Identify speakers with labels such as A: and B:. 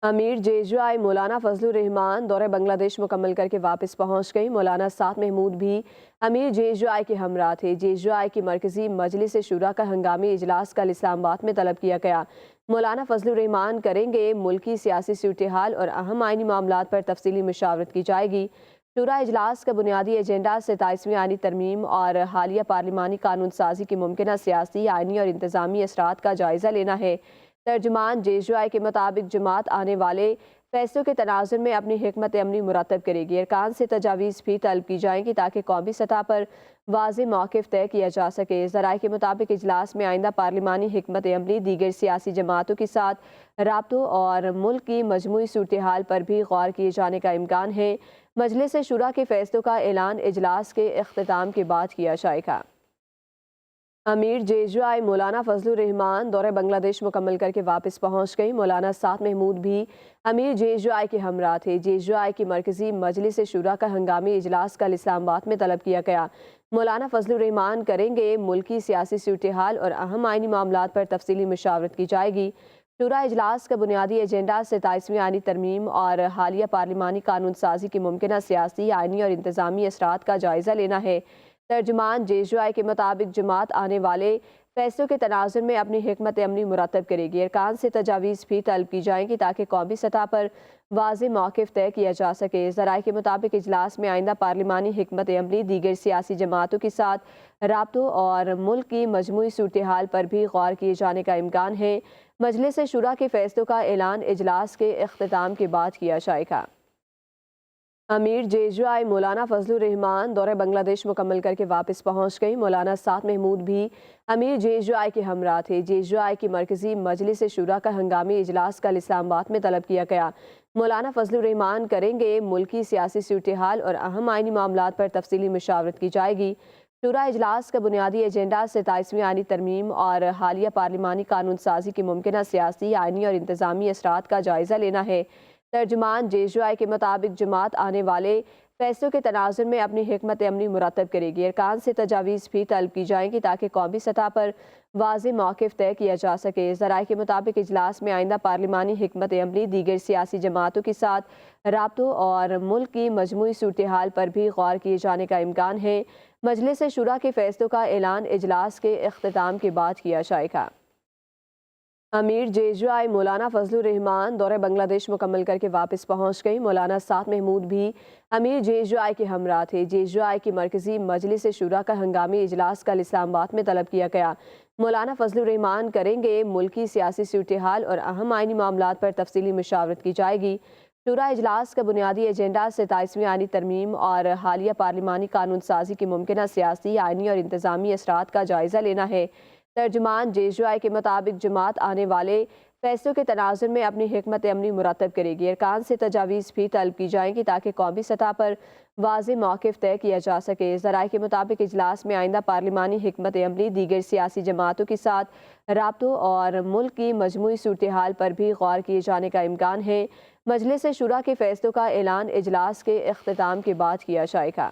A: امیر جے مولانا فضل الرحمان دورہ بنگلہ دیش مکمل کر کے واپس پہنچ گئی۔ مولانا سعد محمود بھی امیر جے کے ہمراہ تھے۔ جے کی مرکزی مجلس شورا کا ہنگامی اجلاس کل اسلام آباد میں طلب کیا گیا۔ مولانا فضل الرحمان کریں گے ملکی سیاسی صورتحال اور اہم آئینی معاملات پر تفصیلی مشاورت کی جائے گی۔ شورا اجلاس کا بنیادی ایجنڈا 27ویں آئینی ترمیم اور حالیہ پارلیمانی قانون سازی کی ممکنہ سیاسی، آئینی اور انتظامی اثرات کا جائزہ لینا ہے۔ ترجمان جے کے مطابق جماعت آنے والے فیصلوں کے تناظر میں اپنی حکمت عملی مرتب کرے گی۔ ارکان سے تجاویز بھی طلب کی جائیں گی تاکہ قومی سطح پر واضح موقف طے کیا جا سکے۔ ذرائع کے مطابق اجلاس میں آئندہ پارلیمانی حکمت عملی، دیگر سیاسی جماعتوں کے ساتھ رابطوں اور ملک کی مجموعی صورتحال پر بھی غور کیے جانے کا امکان ہے۔ مجلس شورا کے فیصلوں کا اعلان اجلاس کے اختتام کے بعد کیا جائے گا۔ امیر جے مولانا فضل الرحمان دورہ بنگلہ دیش مکمل کر کے واپس پہنچ گئی۔ مولانا سعد محمود بھی امیر جے کے ہمراہ تھے۔ جے کی مرکزی مجلس شورا کا ہنگامی اجلاس کل اسلام آباد میں طلب کیا گیا۔ مولانا فضل الرحمان کریں گے ملکی سیاسی صورتحال اور اہم آئینی معاملات پر تفصیلی مشاورت کی جائے گی۔ شورا اجلاس کا بنیادی ایجنڈا 27ویں آئینی ترمیم اور حالیہ پارلیمانی قانون سازی کی ممکنہ سیاسی، آئینی اور انتظامی اثرات کا جائزہ لینا ہے۔ ترجمان جے کے مطابق جماعت آنے والے فیصلوں کے تناظر میں اپنی حکمت عملی مرتب کرے گی۔ ارکان سے تجاویز بھی طلب کی جائیں گی تاکہ قومی سطح پر واضح موقف طے کیا جا سکے۔ ذرائع کے مطابق اجلاس میں آئندہ پارلیمانی حکمت عملی، دیگر سیاسی جماعتوں کے ساتھ رابطوں اور ملک کی مجموعی صورتحال پر بھی غور کیے جانے کا امکان ہے۔ مجلس شورا کے فیصلوں کا اعلان اجلاس کے اختتام کے بعد کیا جائے گا۔ امیر جے مولانا فضل الرحمان دورہ بنگلہ دیش مکمل کر کے واپس پہنچ گئی۔ مولانا سعد محمود بھی امیر جے کے ہمراہ تھے۔ جے کی مرکزی مجلس شورا کا ہنگامی اجلاس کل اسلام آباد میں طلب کیا گیا۔ مولانا فضل الرحمان کریں گے ملکی سیاسی صورتحال اور اہم آئینی معاملات پر تفصیلی مشاورت کی جائے گی۔ شورا اجلاس کا بنیادی ایجنڈا 27ویں آئینی ترمیم اور حالیہ پارلیمانی قانون سازی کی ممکنہ سیاسی، آئینی اور انتظامی اثرات کا جائزہ لینا ہے۔ ترجمان جے کے مطابق جماعت آنے والے فیصلوں کے تناظر میں اپنی حکمت عملی مرتب کرے گی۔ ارکان سے تجاویز بھی طلب کی جائیں گی تاکہ قومی سطح پر واضح موقف طے کیا جا سکے۔ ذرائع کے مطابق اجلاس میں آئندہ پارلیمانی حکمت عملی، دیگر سیاسی جماعتوں کے ساتھ رابطوں اور ملک کی مجموعی صورتحال پر بھی غور کیے جانے کا امکان ہے۔ مجلس شورا کے فیصلوں کا اعلان اجلاس کے اختتام کے بعد کیا جائے گا۔ امیر جے مولانا فضل الرحمان دورہ بنگلہ دیش مکمل کر کے واپس پہنچ گئی۔ مولانا سعد محمود بھی امیر جے کے ہمراہ تھے۔ جے کی مرکزی مجلس شورا کا ہنگامی اجلاس کل اسلام آباد میں طلب کیا گیا۔ مولانا فضل الرحمان کریں گے ملکی سیاسی صورتحال اور اہم آئینی معاملات پر تفصیلی مشاورت کی جائے گی۔ شورا اجلاس کا بنیادی ایجنڈا 27ویں آئینی ترمیم اور حالیہ پارلیمانی قانون سازی کی ممکنہ سیاسی، آئینی اور انتظامی اثرات کا جائزہ لینا ہے۔ ترجمان جے کے مطابق جماعت آنے والے فیصلوں کے تناظر میں اپنی حکمت عملی مرتب کرے گی۔ ارکان سے تجاویز بھی طلب کی جائیں گی تاکہ قومی سطح پر واضح موقف طے کیا جا سکے۔ ذرائع کے مطابق اجلاس میں آئندہ پارلیمانی حکمت عملی، دیگر سیاسی جماعتوں کے ساتھ رابطوں اور ملک کی مجموعی صورتحال پر بھی غور کیے جانے کا امکان ہے۔ مجلس شورا کے فیصلوں کا اعلان اجلاس کے اختتام کے بعد کیا جائے گا۔